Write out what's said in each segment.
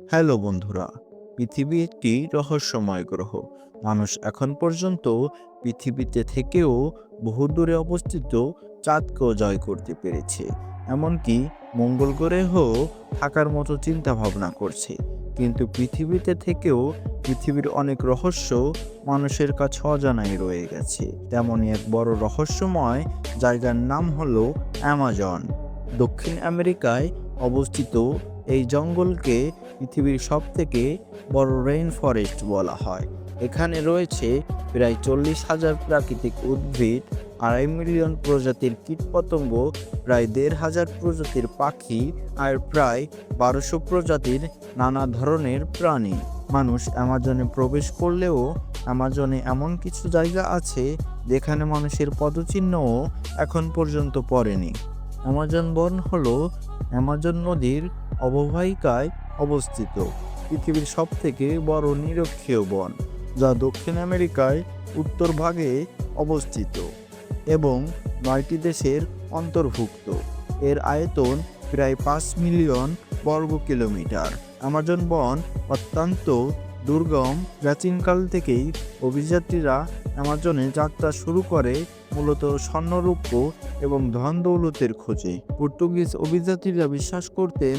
Hello বন্ধুরা, পৃথিবী একটি রহস্যময় গ্রহ। মানুষ এখন পর্যন্ত পৃথিবীতে থেকেও বহু দূরে অবস্থিত চাঁদকেও জয় করতে পেরেছে। এমনকি মঙ্গল গ্রহেও থাকার মতো চিন্তা ভাবনা করছে। কিন্তু পৃথিবীতে থেকেও পৃথিবীর অনেক রহস্য মানুষের কাছে অজানাই রয়ে গেছে। তেমনই এক বড় রহস্যময় জায়গার নাম হলো অ্যামাজন। দক্ষিণ আমেরিকায় অবস্থিত এই জঙ্গলকে পৃথিবীর সবথেকে বড় রেইন ফরেস্ট বলা হয়। এখানে রয়েছে প্রায় 40,000 প্রাকৃতিক উদ্ভিদ, 2.5 মিলিয়ন প্রজাতির কীটপতঙ্গ, প্রায় 1,500 প্রজাতির পাখি আর প্রায় 1200 প্রজাতির নানা ধরনের প্রাণী। মানুষ অ্যামাজনে প্রবেশ করলেও অ্যামাজনে এমন কিছু জায়গা আছে যেখানে মানুষের পদচিহ্নও এখন পর্যন্ত পড়েনি। অ্যামাজন বন হলো অ্যামাজন নদীর অববাহিকায় অবস্থিত পৃথিবীর সবথেকে বড় নিরক্ষীয় বন, যা দক্ষিণ আমেরিকায় উত্তর ভাগে অবস্থিত এবং 9টি দেশের অন্তর্ভুক্ত। এর আয়তন প্রায় 5 মিলিয়ন বর্গ কিলোমিটার। অ্যামাজন বন অত্যন্ত দুর্গম। প্রাচীনকাল থেকেই অভিযাত্রীরা অ্যামাজনে যাত্রা শুরু করে মূলত স্বর্ণরৌপ্য এবং ধন দৌলতের খোঁজে। পর্তুগিজ অভিযাত্রীরা বিশ্বাস করতেন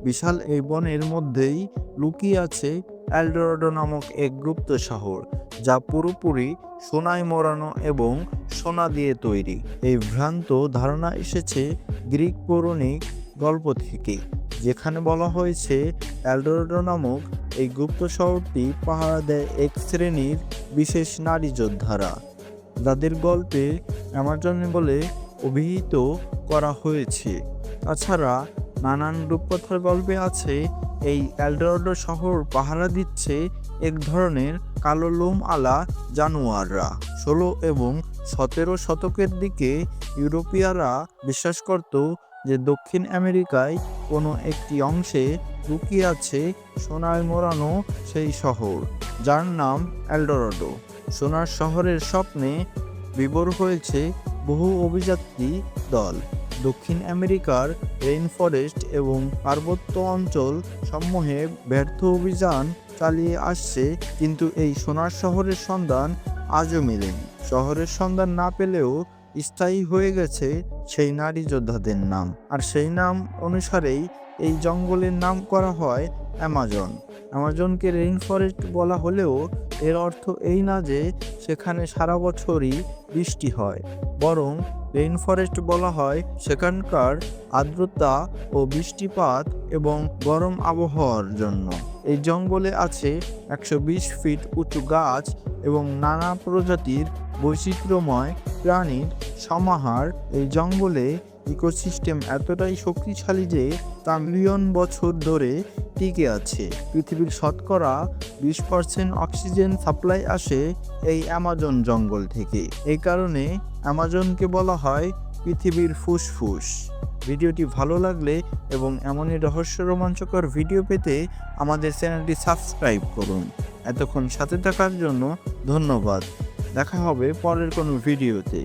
বিশাল এই বনের মধ্যেই লুকিয়ে আছে এলডোরাডো নামক এক গুপ্ত শহর, যা পুরোপুরি সোনায় মোড়ানো এবং সোনা দিয়ে তৈরি। এই ভ্রান্ত ধারণা এসেছে গ্রিক পৌরাণিক গল্প থেকে, যেখানে বলা হয়েছে এলডোরাডো নামক এই গুপ্ত শহরটি পাহারা দেয় এক শ্রেণীর বিশেষ নারী যোদ্ধারা, যাদের গল্পে অ্যামাজন বলে অভিহিত করা হয়েছে। তাছাড়া নানান রূপকথার গল্পে আছে এই এলডোরাডো শহর পাহারা দিচ্ছে এক ধরনের কালো লোম আলা জানোয়াররা। 16 এবং 17 শতকের দিকে ইউরোপীয়রা বিশ্বাস করত যে দক্ষিণ আমেরিকায় কোনো একটি অংশে লুকিয়ে আছে সোনায় মোড়ানো সেই শহর, যার নাম এলডোরাডো। সোনার শহরের স্বপ্নে বিভোর হয়েছে বহু অভিযাত্রী দল। দক্ষিণ আমেরিকার রেইন ফরেস্ট এবং পার্বত্য অঞ্চল সমূহে ব্যর্থ অভিযান চালিয়ে আসছে, কিন্তু এই সোনার শহরের সন্ধান আজও মেলেনি। শহরের সন্ধান না পেলেও স্থায়ী হয়ে গেছে সেই নারী যোদ্ধাদের নাম, আর সেই নাম অনুসারেই এই জঙ্গলের নাম করা হয় অ্যামাজন। অ্যামাজনকে রেইন ফরেস্ট বলা হলেও এর অর্থ এই না যে সেখানে সারা বছরই বৃষ্টি হয়, বরং রেইন ফরেস্ট বলা হয় সেখানকার আর্দ্রতা ও বৃষ্টিপাত এবং গরম আবহাওয়ার জন্য। এই জঙ্গলে আছে 120 ফিট উঁচু গাছ এবং নানা প্রজাতির বৈচিত্র্যময় প্রাণীর সমাহার। এই জঙ্গলে ইকোসিস্টেম এতটাই শক্তিশালী যে তা মিলিয়ন বছর ধরে টিকে আছে। পৃথিবীর শতকরা 20% অক্সিজেন সাপ্লাই আসে এই অ্যামাজন জঙ্গল থেকে। এই কারণে অ্যামাজনকে বলা হয় পৃথিবীর ফুসফুস। ভিডিওটি ভালো লাগলে এবং এমনই রহস্য রোমাঞ্চকর ভিডিও পেতে আমাদের চ্যানেলটি সাবস্ক্রাইব করুন। এতক্ষণ সাথে থাকার জন্য ধন্যবাদ। দেখা হবে পরের কোনো ভিডিওতে।